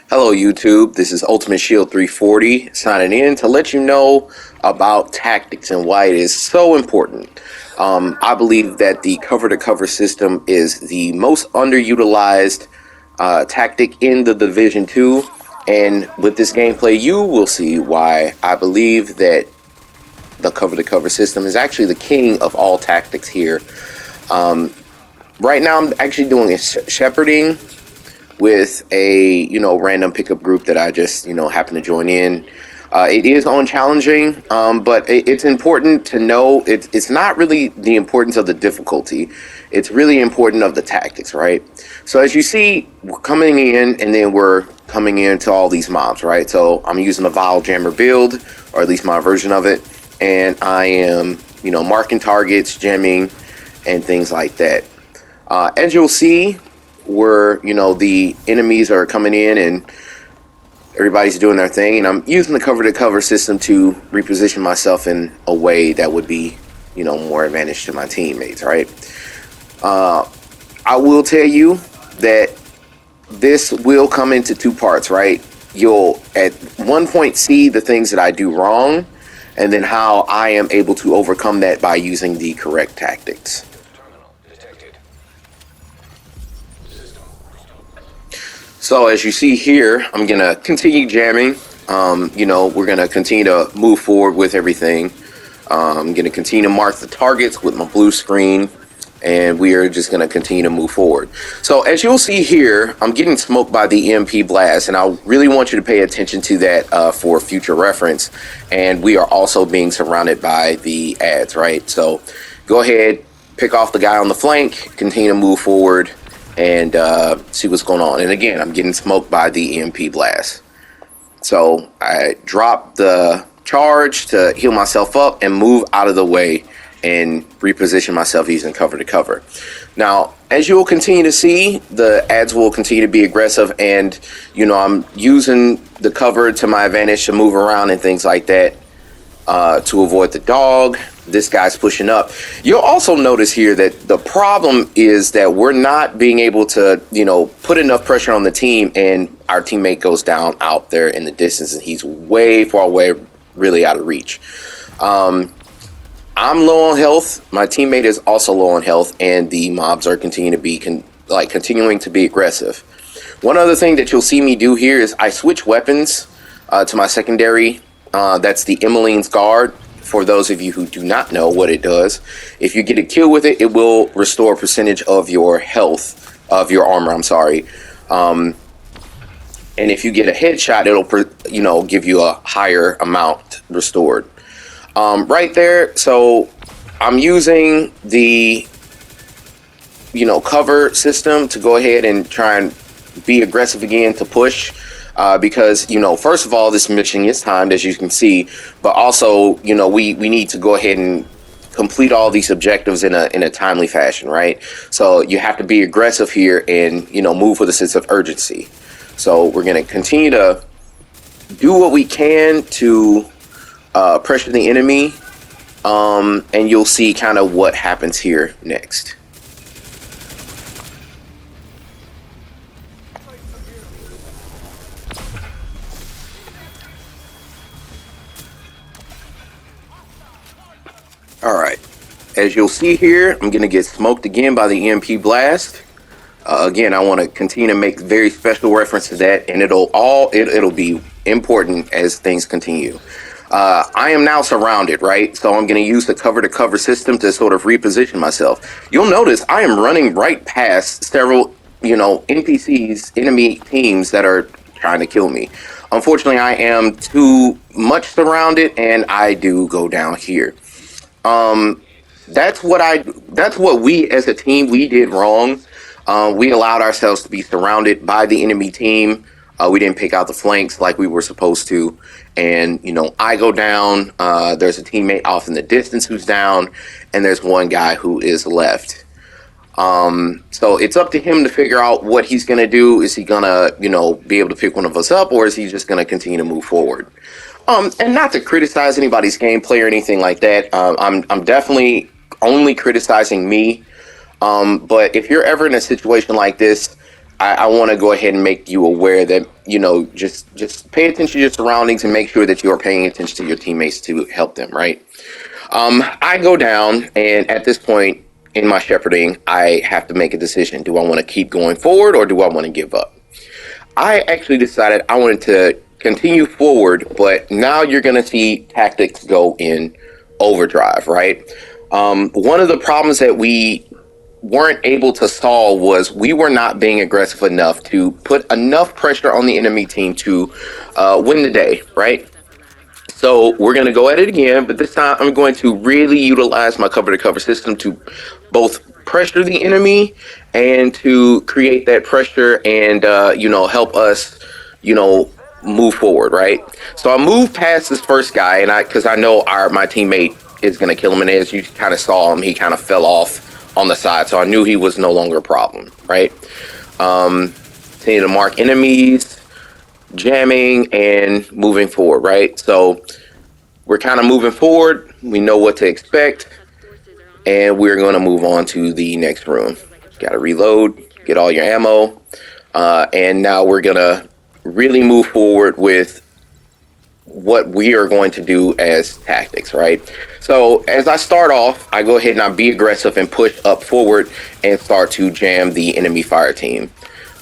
Hello, YouTube. This is Ultimate Shield 340 signing in to let you know about tactics and why it is so important. I believe that the cover-to-cover system is the most underutilized tactic in the Division 2, and with this gameplay, you will see why I believe that the cover-to-cover system is actually the king of all tactics here. Right now, I'm actually doing a shepherding with a random pickup group that I just happen to join in. It is on challenging, but it's important to know it's not really the importance of the difficulty. It's really important of the tactics, right? So as you see, we're coming in, and then we're coming into all these mobs, right? So I'm using a Vile Jammer build, or at least my version of it, and I am marking targets, gemming, and things like that. As you'll see, where the enemies are coming in and everybody's doing their thing, and I'm using the cover-to-cover system to reposition myself in a way that would be more advantage to my teammates, right? I will tell you that this will come into two parts, right? You'll at one point see the things that I do wrong, and then how I am able to overcome that by using the correct tactics. So as you see here, I'm going to continue jamming. We're going to continue to move forward with everything. I'm going to continue to mark the targets with my blue screen, and we are just going to continue to move forward. So as you'll see here, I'm getting smoked by the EMP blast, and I really want you to pay attention to that for future reference. And we are also being surrounded by the ads, right? So go ahead, pick off the guy on the flank, continue to move forward, and see what's going on. And again, I'm getting smoked by the EMP blast. So I drop the charge to heal myself up and move out of the way and reposition myself using cover to cover. Now, as you will continue to see, the ads will continue to be aggressive, and I'm using the cover to my advantage to move around and things like that to avoid the dog. This guy's pushing up. You'll also notice here that the problem is that we're not being able to, put enough pressure on the team, and our teammate goes down out there in the distance, and he's way far away, really out of reach. I'm low on health. My teammate is also low on health, and the mobs are continuing to be aggressive. One other thing that you'll see me do here is I switch weapons to my secondary. That's the Emmeline's Guard. For those of you who do not know what it does, if you get a kill with it, it will restore a percentage of your health, of your armor, I'm sorry. And if you get a headshot, it'll give you a higher amount restored. Right there, so I'm using the cover system to go ahead and try and be aggressive again to push. Because first of all, this mission is timed, as you can see, but also we need to go ahead and complete all these objectives in a timely fashion, right? So you have to be aggressive here and move with a sense of urgency. So we're going to continue to do what we can to pressure the enemy, and you'll see kind of what happens here next. Alright, as you'll see here, I'm going to get smoked again by the EMP blast. Again, I want to continue to make very special reference to that, and it'll be important as things continue. I am now surrounded, right? So I'm going to use the cover-to-cover system to sort of reposition myself. You'll notice I am running right past several, NPCs, enemy teams that are trying to kill me. Unfortunately, I am too much surrounded, and I do go down here. That's what we as a team, we did wrong. We allowed ourselves to be surrounded by the enemy team. We didn't pick out the flanks like we were supposed to. And, I go down, there's a teammate off in the distance who's down, and there's one guy who is left. So it's up to him to figure out what he's going to do. Is he going to, be able to pick one of us up, or is he just going to continue to move forward? And not to criticize anybody's gameplay or anything like that. I'm definitely only criticizing me. But if you're ever in a situation like this, I want to go ahead and make you aware that, you know, just pay attention to your surroundings and make sure that you are paying attention to your teammates to help them, right? I go down, and at this point in my shepherding, I have to make a decision. Do I want to keep going forward or do I want to give up? I actually decided I wanted to continue forward, but now you're going to see tactics go in overdrive, right? One of the problems that we weren't able to solve was we were not being aggressive enough to put enough pressure on the enemy team to win the day, right? So we're going to go at it again, but this time I'm going to really utilize my cover to cover system to both pressure the enemy and to create that pressure and, you know, help us, you know, move forward, right? So I moved past this first guy, and because I know my teammate is going to kill him, and as you kind of saw him, he kind of fell off on the side, so I knew he was no longer a problem, right? Continue to mark enemies, jamming, and moving forward, right? So we're kind of moving forward. We know what to expect, and we're going to move on to the next room. Got to reload, get all your ammo, and now we're going to really move forward with what we are going to do as tactics, right? So as I start off, I go ahead and I be aggressive and push up forward and start to jam the enemy fire team.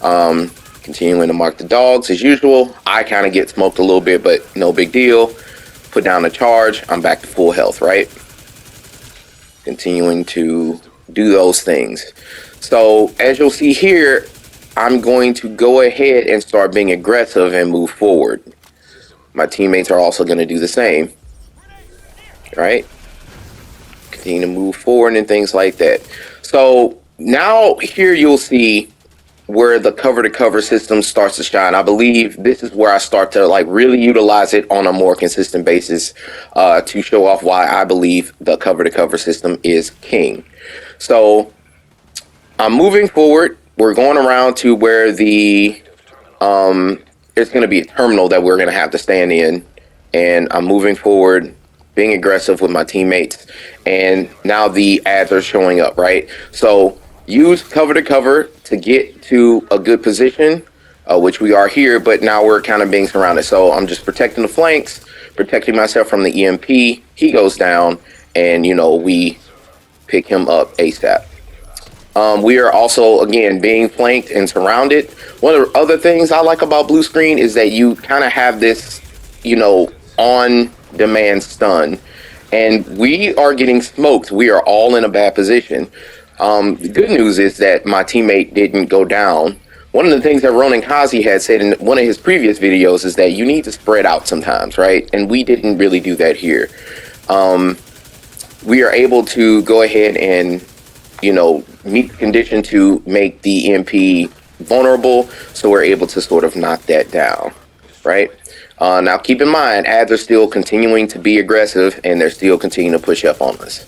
Continuing to mark the dogs as usual. I kind of get smoked a little bit, but no big deal. Put down the charge. I'm back to full health, right? Continuing to do those things. So as you'll see here, I'm going to go ahead and start being aggressive and move forward. My teammates are also going to do the same, right? Continue to move forward and things like that. So now here you'll see where the cover to cover system starts to shine. I believe this is where I start to like really utilize it on a more consistent basis to show off why I believe the cover to cover system is king. So I'm moving forward. We're going around to where the it's going to be a terminal that we're going to have to stand in, and I'm moving forward, being aggressive with my teammates, and now the ads are showing up, right? So use cover to cover to get to a good position, which we are here, but now we're kind of being surrounded. So I'm just protecting the flanks, protecting myself from the EMP. He goes down, and, you know, we pick him up ASAP. We are also, again, being flanked and surrounded. One of the other things I like about blue screen is that you kind of have this, you know, on-demand stun. And we are getting smoked. We are all in a bad position. The good news is that my teammate didn't go down. One of the things that Ronin Kazi had said in one of his previous videos is that you need to spread out sometimes, right? And we didn't really do that here. We are able to go ahead and, you know, meet the condition to make the EMP vulnerable, so we're able to sort of knock that down, right? Now keep in mind, ads are still continuing to be aggressive, and they're still continuing to push up on us.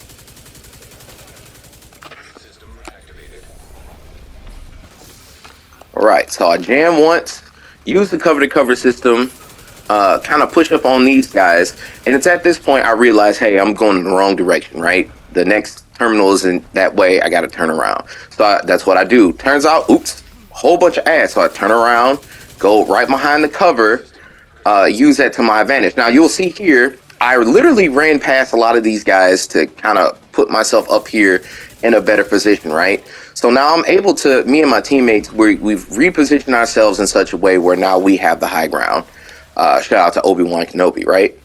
All right, so I jam once, use the cover to cover system, kind of push up on these guys, and it's at this point I realize, hey, I'm going in the wrong direction, right? The next terminal isn't that way. I got to turn around. So that's what I do. Turns out, oops, whole bunch of ads. So I turn around, go right behind the cover, use that to my advantage. Now you'll see here, I literally ran past a lot of these guys to kind of put myself up here in a better position, right? So now I'm able to, me and my teammates, we've repositioned ourselves in such a way where now we have the high ground. Shout out to Obi-Wan Kenobi, right?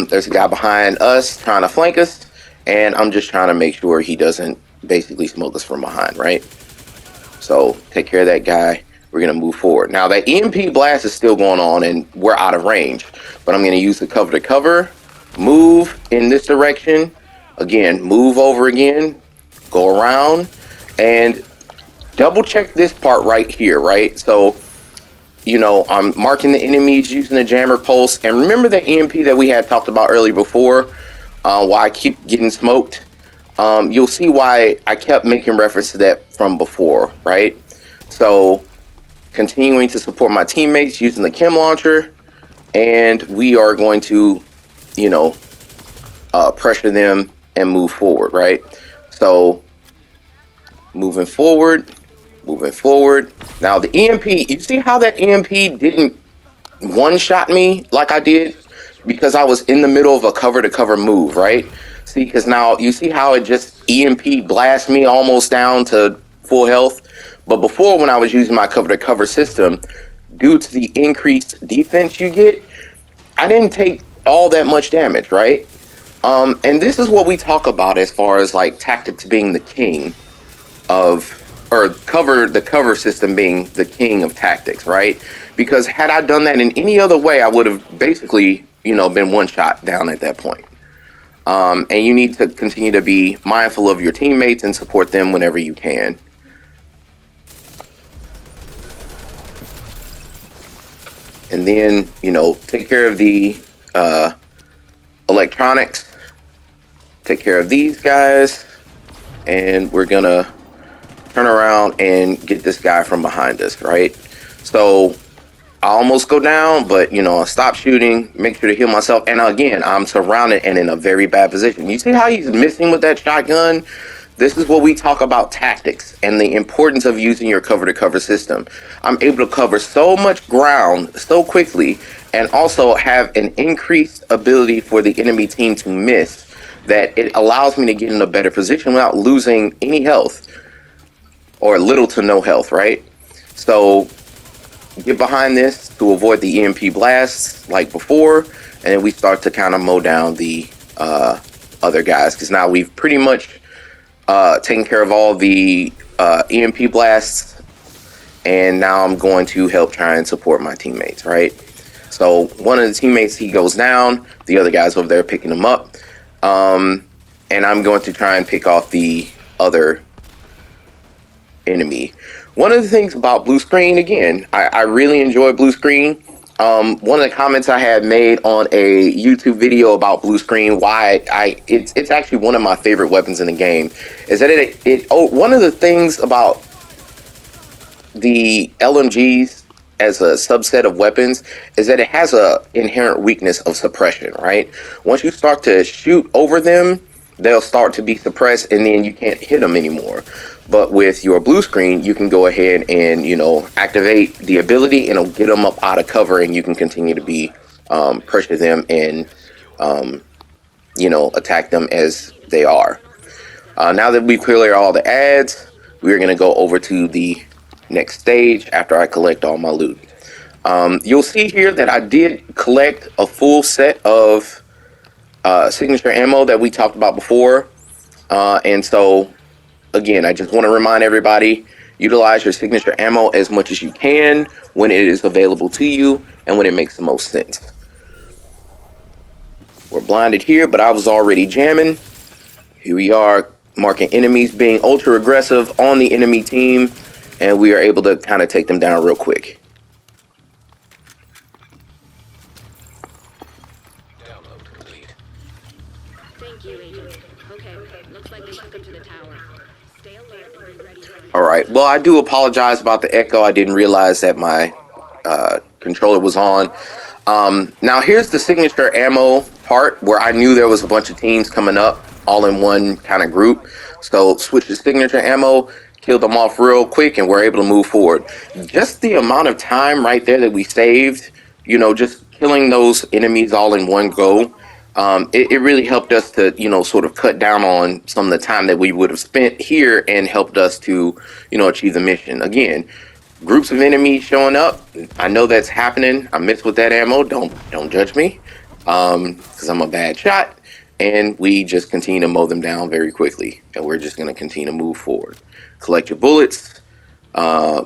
There's a guy behind us trying to flank us, and I'm just trying to make sure he doesn't basically smoke us from behind, right? So take care of that guy. We're going to move forward. Now that EMP blast is still going on, and we're out of range, but I'm going to use the cover to cover, move in this direction, again, move over again, go around, and double check this part right here, right? So, you know, I'm marking the enemies using the jammer pulse, and remember the EMP that we had talked about earlier before, why I keep getting smoked. You'll see why I kept making reference to that from before, right? So continuing to support my teammates using the chem launcher, and we are going to, you know, pressure them and move forward, right? So moving forward, Moving forward. Now the EMP, you see how that EMP didn't one-shot me like I did? Because I was in the middle of a cover-to-cover move, right? See, because now you see how it just EMP blast me almost down to full health? But before, when I was using my cover-to-cover system, due to the increased defense you get, I didn't take all that much damage, right? And this is what we talk about as far as like tactics being the king of, or the cover system being the king of tactics, right? Because had I done that in any other way, I would have basically, been one shot down at that point. And you need to continue to be mindful of your teammates and support them whenever you can. And then, take care of the electronics. Take care of these guys. And we're gonna turn around and get this guy from behind us, right? So I almost go down, but I stop shooting, make sure to heal myself. And again, I'm surrounded and in a very bad position. You see how he's missing with that shotgun? This is what we talk about tactics and the importance of using your cover-to-cover system. I'm able to cover so much ground so quickly and also have an increased ability for the enemy team to miss, that it allows me to get in a better position without losing any health or little to no health, right? So get behind this to avoid the EMP blasts like before, and then we start to kind of mow down the other guys, because now we've pretty much taken care of all the EMP blasts, and now I'm going to help try and support my teammates, right? So one of the teammates, he goes down, the other guy's over there picking him up, and I'm going to try and pick off the other enemy. One of the things about blue screen, again, I really enjoy blue screen. One of the comments I had made on a YouTube video about blue screen, why it's actually one of my favorite weapons in the game, is that one of the things about the LMGs as a subset of weapons is that it has a inherent weakness of suppression, right? Once you start to shoot over them, they'll start to be suppressed, and then you can't hit them anymore. But with your blue screen, you can go ahead and, activate the ability, and it'll get them up out of cover, and you can continue to be, pressure them and, attack them as they are. Now that we've cleared all the ads, we're going to go over to the next stage after I collect all my loot. You'll see here that I did collect a full set of signature ammo that we talked about before. And so, again, I just want to remind everybody, utilize your signature ammo as much as you can when it is available to you and when it makes the most sense. We're blinded here, but I was already jamming. Here we are, marking enemies being ultra aggressive on the enemy team, and we are able to kind of take them down real quick. All right. Well, I do apologize about the echo. I didn't realize that my controller was on. Now, here's the signature ammo part where I knew there was a bunch of teams coming up all in one kind of group. So switch to signature ammo, kill them off real quick, and we're able to move forward. Just the amount of time right there that we saved, just killing those enemies all in one go. It really helped us to, sort of cut down on some of the time that we would have spent here, and helped us to, achieve the mission. Again, groups of enemies showing up. I know that's happening. I missed with that ammo. Don't judge me, because I'm a bad shot. And we just continue to mow them down very quickly. And we're just going to continue to move forward. Collect your bullets.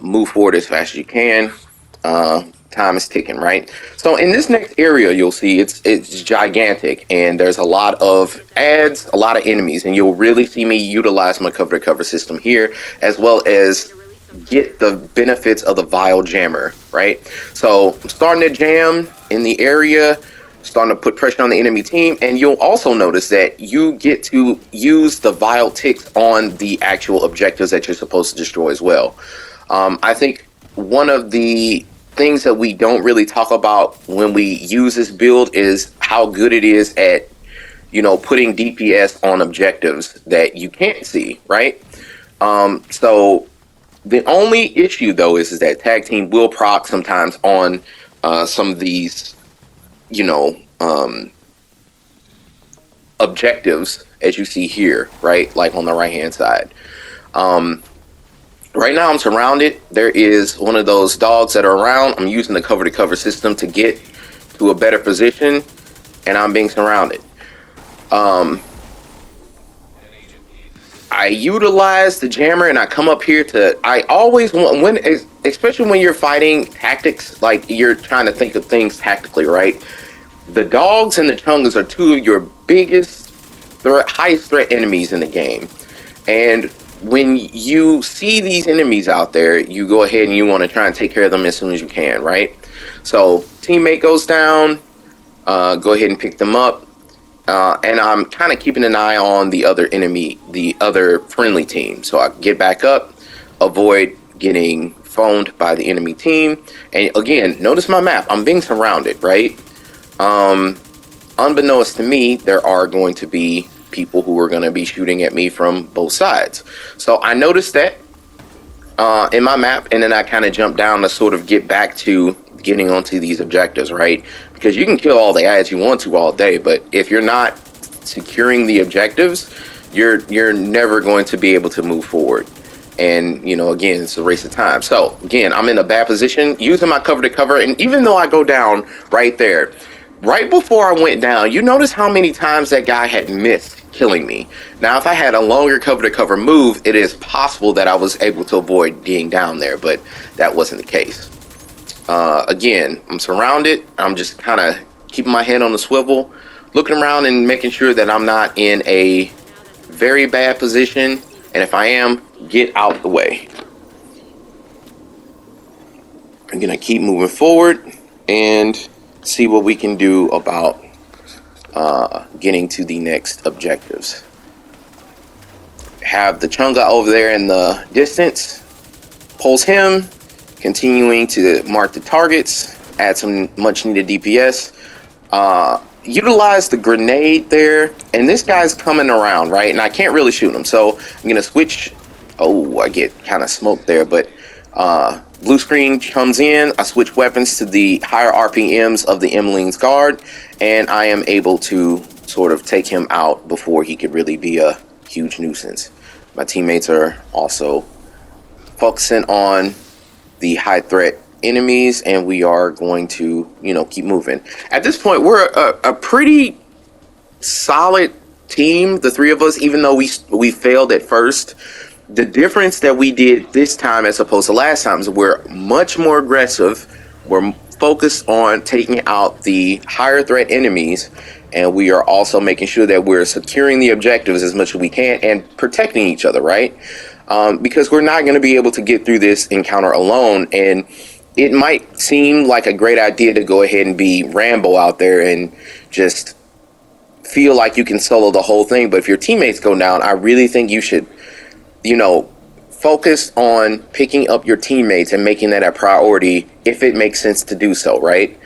Move forward as fast as you can. Time is ticking, right? So in this next area, you'll see it's gigantic, and there's a lot of ads, a lot of enemies, and you'll really see me utilize my cover-to-cover system here, as well as get the benefits of the Vile Jammer, right? So I'm starting to jam in the area, starting to put pressure on the enemy team, and you'll also notice that you get to use the Vile ticks on the actual objectives that you're supposed to destroy as well. I think one of the things that we don't really talk about when we use this build is how good it is at, putting DPS on objectives that you can't see, right? So The only issue though is that tag team will proc sometimes on some of these, you know, objectives, as you see here, right? Like on the right hand side. Right now I'm surrounded. There is one of those dogs that are around. I'm using the cover to cover system to get to a better position, and I'm being surrounded. I utilize the jammer and I come up here to, I always want, when, especially when you're fighting tactics, like you're trying to think of things tactically, right? The dogs and the chungas are two of your biggest highest threat enemies in the game. And when you see these enemies out there, you go ahead and you want to try and take care of them as soon as you can, right? So teammate goes down, go ahead and pick them up. And I'm kind of keeping an eye on the other enemy, the other friendly team. So I get back up, avoid getting phoned by the enemy team. And again, notice my map. I'm being surrounded, right? Unbeknownst to me, there are going to be people who are going to be shooting at me from both sides. So I noticed that in my map, and then I kind of jump down to sort of get back to getting onto these objectives, right? Because you can kill all the ads you want to all day, but if you're not securing the objectives, you're never going to be able to move forward. And you know, again, it's a race of time. So again, I'm in a bad position using my cover to cover, and even though I go down right there, right before I went down, you notice how many times that guy had missed killing me. Now, if I had a longer cover to cover move, it is possible that I was able to avoid being down there, but that wasn't the case. Again, I'm surrounded. I'm just kind of keeping my head on the swivel, looking around and making sure that I'm not in a very bad position. And if I am, get out the way. I'm going to keep moving forward and see what we can do about getting to the next objectives. Have the Chunga over there in the distance. Pulse him. Continuing to mark the targets, add some much needed DPS. Utilize the grenade there, and this guy's coming around, right? And I can't really shoot him, so I'm gonna switch. Oh, I get kind of smoked there, but blue screen comes in. I switch weapons to the higher RPMs of the Emmeline's Guard, and I am able to sort of take him out before he could really be a huge nuisance. My teammates are also focusing on the high threat enemies, and we are going to, you know, keep moving. At this point, we're a pretty solid team, the three of us, even though we failed at first. The difference that we did this time as opposed to last time is we're much more aggressive. We're focused on taking out the higher threat enemies, and we are also making sure that we're securing the objectives as much as we can and protecting each other, right? Because we're not going to be able to get through this encounter alone, and it might seem like a great idea to go ahead and be Rambo out there and just feel like you can solo the whole thing, but if your teammates go down, I really think you should, you know, focus on picking up your teammates and making that a priority if it makes sense to do so, right?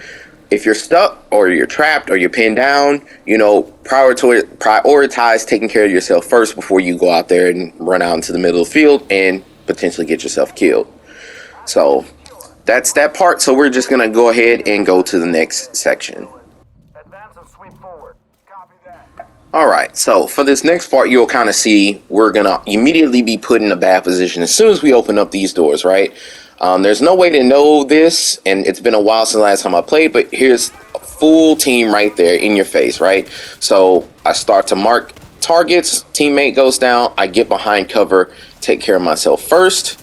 If you're stuck or you're trapped or you're pinned down, you know, prioritize taking care of yourself first before you go out there and run out into the middle of the field and potentially get yourself killed. So that's that part. So we're just going to go ahead and go to the next section. All right. So for this next part, you'll kind of see we're going to immediately be put in a bad position as soon as we open up these doors, right? There's no way to know this, and it's been a while since the last time I played, but here's a full team right there in your face, right? So I start to mark targets, teammate goes down, I get behind cover, take care of myself first,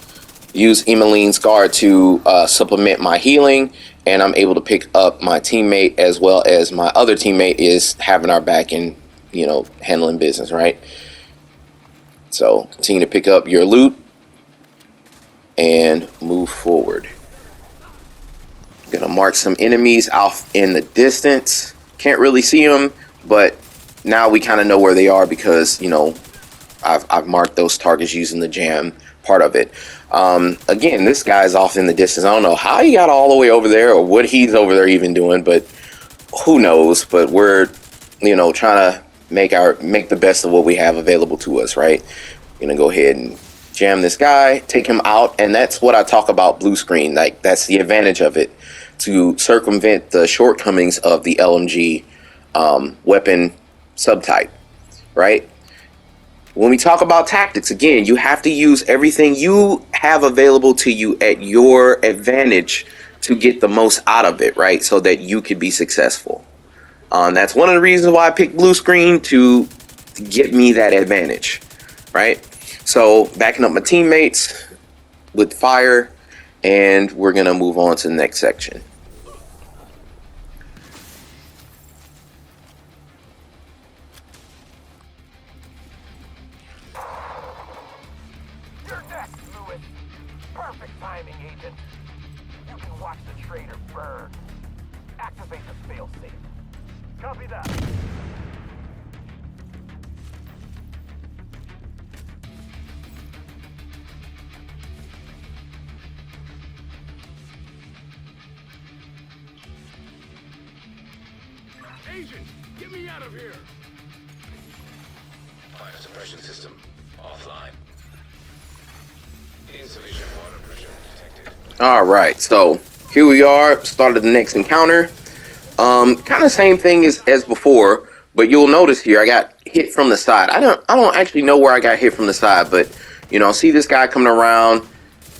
use Emmeline's Guard to supplement my healing, and I'm able to pick up my teammate as well as my other teammate is having our back and, you know, handling business, right? So continue to pick up your loot and move forward. Gonna mark some enemies out in the distance. Can't really see them, but now we kind of know where they are because, you know, I've marked those targets using the jam part of it. Again, this guy's off in the distance. I don't know how he got all the way over there or what he's over there even doing, but who knows? But we're, you know, trying to make the best of what we have available to us, right? Gonna go ahead and jam this guy, take him out, and that's what I talk about blue screen. Like, that's the advantage of it, to circumvent the shortcomings of the LMG weapon subtype, right? When we talk about tactics, again, you have to use everything you have available to you at your advantage to get the most out of it, right? So that you could be successful. That's one of the reasons why I picked blue screen, to get me that advantage, right? So backing up my teammates with fire, and we're going to move on to the next section. You're next, Lewis. Perfect timing, Agent. You can watch the traitor burn. Activate the failsafe. Copy that. Agent, get me out of here! Fire suppression system offline. Insufficient water pressure detected. All right, so here we are, started the next encounter. Kind of same thing as before, but you'll notice here I got hit from the side. I don't actually know where I got hit from the side, but you know, see this guy coming around,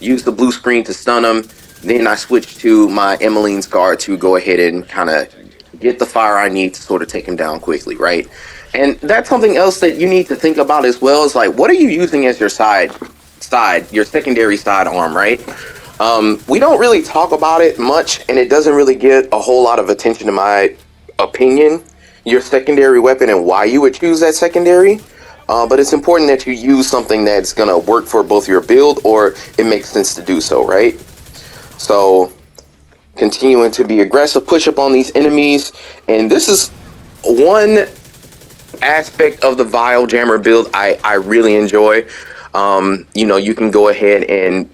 use the blue screen to stun him. Then I switch to my Emmeline's guard to go ahead and kind of get the fire I need to sort of take him down quickly, right? And that's something else that you need to think about as well, is like, what are you using as your your secondary sidearm, right? We don't really talk about it much, and it doesn't really get a whole lot of attention, in my opinion, your secondary weapon and why you would choose that secondary. But it's important that you use something that's going to work for both your build, or it makes sense to do so, right? So continuing to be aggressive, push up on these enemies. And this is one aspect of the Vile Jammer build I really enjoy. You know, you can go ahead and,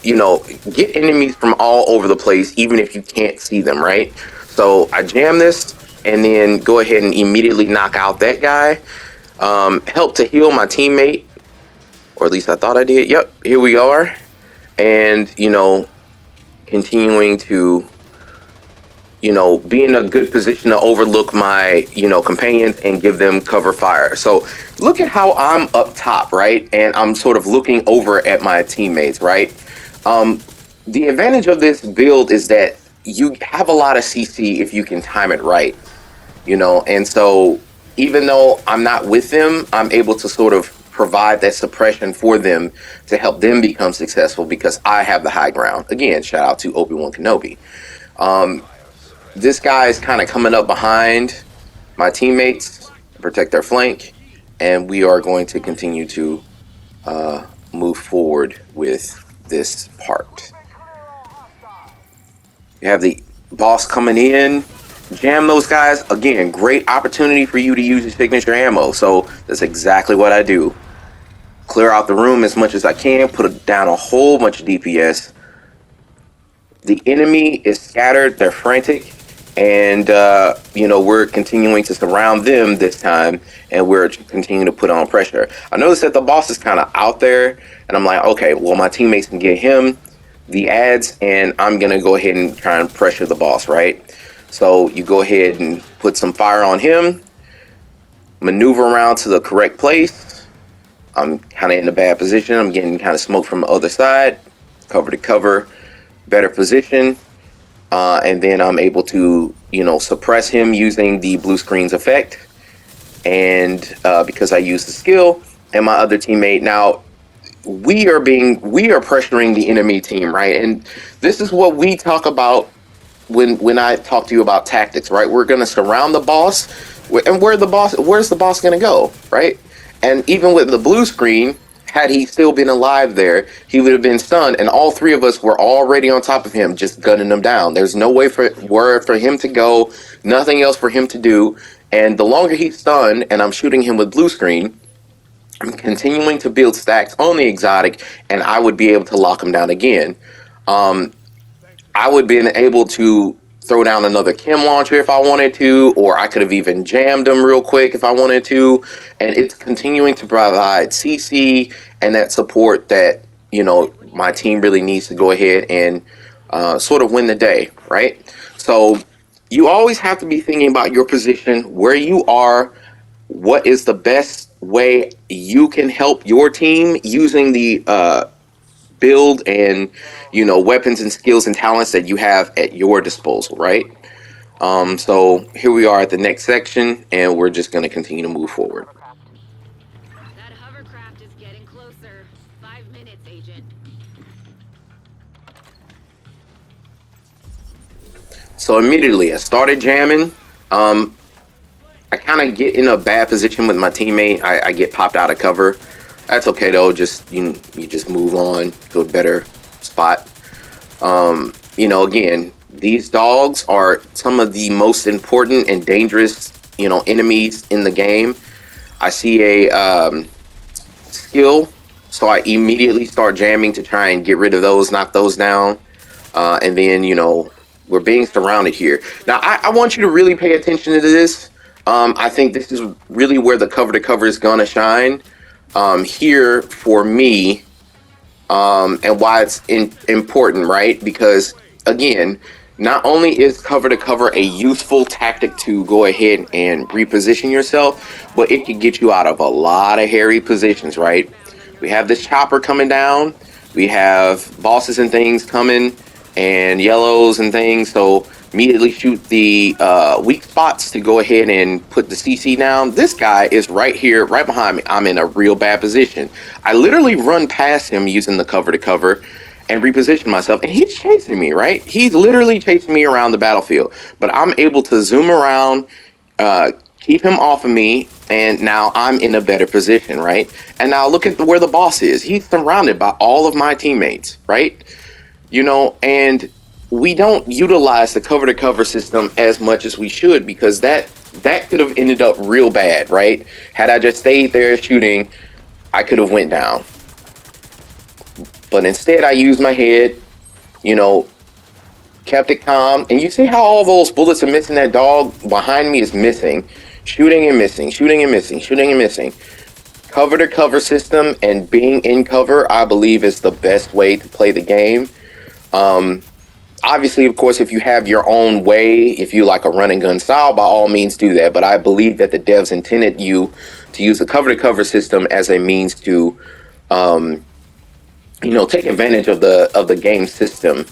you know, get enemies from all over the place, even if you can't see them, right? So I jam this and then go ahead and immediately knock out that guy. Help to heal my teammate, or at least I thought I did. Yep, here we are. And, you know, continuing to, you know, be in a good position to overlook my, you know, companions and give them cover fire. So look at how I'm up top, right? And I'm sort of looking over at my teammates, right? The advantage of this build is that you have a lot of CC if you can time it right, you know? And so even though I'm not with them, I'm able to sort of provide that suppression for them to help them become successful, because I have the high ground. Again, shout out to Obi-Wan Kenobi. This guy is kind of coming up behind my teammates, protect their flank, and we are going to continue to move forward with this part. You have the boss coming in, jam those guys. Again, great opportunity for you to use your signature ammo. So that's exactly what I do. Clear out the room as much as I can, put down a whole bunch of DPS. The enemy is scattered, they're frantic, and you know, we're continuing to surround them this time, and we're continuing to put on pressure. I noticed that the boss is kind of out there, and I'm like, okay, well, my teammates can get him the ads, and I'm gonna go ahead and try and pressure the boss, right? So you go ahead and put some fire on him, maneuver around to the correct place. I'm kind of in a bad position. I'm getting kind of smoke from the other side, cover to cover, better position. And then I'm able to, you know, suppress him using the blue screens effect. And because I use the skill, and my other teammate, now we are pressuring the enemy team, right? And this is what we talk about when I talk to you about tactics, right? We're going to surround the boss, and where's the boss going to go, right? And even with the blue screen, had he still been alive there, he would have been stunned, and all three of us were already on top of him, just gunning him down. There's no way for him to go, nothing else for him to do. And the longer he's stunned, and I'm shooting him with blue screen, I'm continuing to build stacks on the exotic, and I would be able to lock him down again. I would have been able to throw down another chem launcher if I wanted to, or I could have even jammed him real quick if I wanted to. And it's continuing to provide CC and that support that, my team really needs to go ahead and sort of win the day, right? So you always have to be thinking about your position, where you are, what is the best way you can help your team using the build and weapons and skills and talents that you have at your disposal, right? So here we are at the next section, and we're just going to continue to move forward. That hovercraft is getting closer. 5 minutes, Agent. So immediately I started jamming. I kind of get in a bad position with my teammate. I get popped out of cover. That's okay though. Just you just move on to a better spot. Again, these dogs are some of the most important and dangerous, enemies in the game. I see a skill, so I immediately start jamming to try and get rid of those, knock those down, and then we're being surrounded here. Now I want you to really pay attention to this. I think this is really where the cover to cover is gonna shine here for me, and why it's important, right? Because again, not only is cover to cover a useful tactic to go ahead and reposition yourself, but it can get you out of a lot of hairy positions, right? We have this chopper coming down, we have bosses and things coming, and yellows and things, so immediately shoot the weak spots to go ahead and put the CC down. This guy is right here, right behind me. I'm in a real bad position. I literally run past him using the cover to cover and reposition myself, and he's chasing me, right? He's literally chasing me around the battlefield, but I'm able to zoom around, keep him off of me, and now I'm in a better position, right? And now look at where the boss is. He's surrounded by all of my teammates, right? And we don't utilize the cover to cover system as much as we should, because that could have ended up real bad, right? Had I just stayed there shooting, I could have went down. But instead I used my head, kept it calm. And you see how all those bullets are missing? That dog behind me is missing, shooting and missing, shooting and missing, shooting and missing. Cover to cover system and being in cover, I believe, is the best way to play the game. Obviously, of course, if you have your own way, if you like a run and gun style, by all means do that. But I believe that the devs intended you to use the cover to cover system as a means to, take advantage of the game system,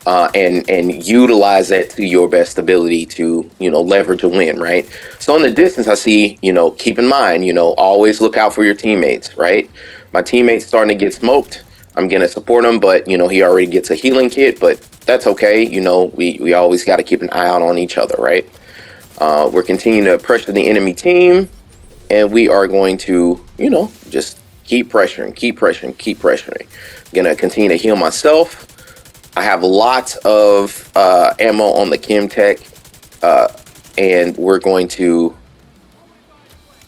and utilize that to your best ability to, leverage a win, right? So in the distance, I see, keep in mind, always look out for your teammates, right? My teammate's starting to get smoked. I'm going to support him, but, he already gets a healing kit, but that's okay. We always got to keep an eye out on each other, right? We're continuing to pressure the enemy team, and we are going to, just keep pressuring, keep pressuring, keep pressuring. I'm going to continue to heal myself. I have lots of ammo on the Chemtech, and we're going to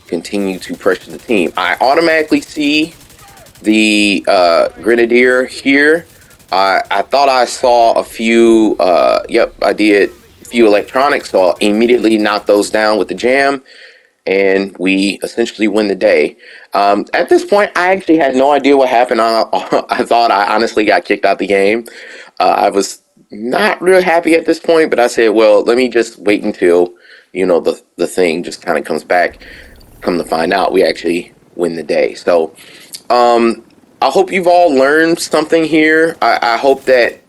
continue to pressure the team. I automatically see the Grenadier here. I thought I saw a few, yep, I did a few electronics, so I'll immediately knock those down with the jam, and we essentially win the day. At this point, I actually had no idea what happened. I thought I honestly got kicked out the game. I was not real happy at this point, but I said, well, let me just wait until, the thing just kind of comes back. Come to find out, we actually win the day. So, I hope you've all learned something here. I hope that,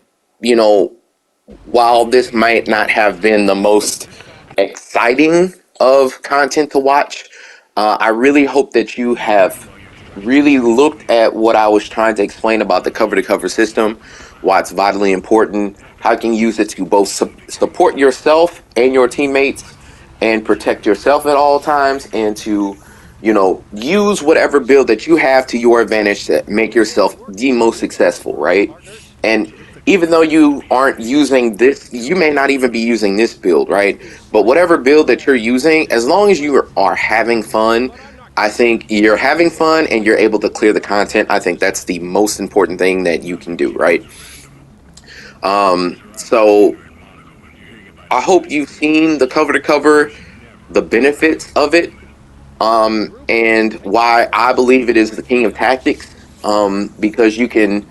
while this might not have been the most exciting of content to watch, I really hope that you have really looked at what I was trying to explain about the cover to cover system, why it's vitally important, how you can use it to both support yourself and your teammates and protect yourself at all times, and to use whatever build that you have to your advantage to make yourself the most successful, right? And even though you aren't using this, you may not even be using this build, right? But whatever build that you're using, as long as you are having fun, I think you're having fun and you're able to clear the content. I think that's the most important thing that you can do, right? So I hope you've seen the cover to cover, the benefits of it, and why I believe it is the king of tactics. because you can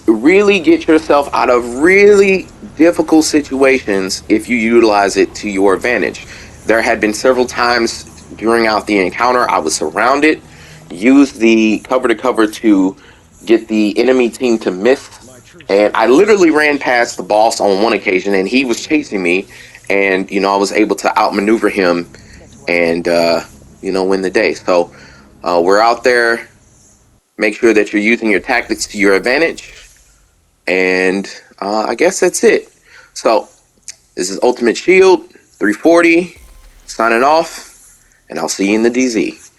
really get yourself out of really difficult situations if you utilize it to your advantage. There had been several times during the encounter I was surrounded, used the cover to cover to get the enemy team to miss, and I literally ran past the boss on one occasion and he was chasing me, and I was able to outmaneuver him and win the day. So we're out there. Make sure that you're using your tactics to your advantage. And I guess that's it. So this is Ultimate Shield 340 signing off, and I'll see you in the DZ.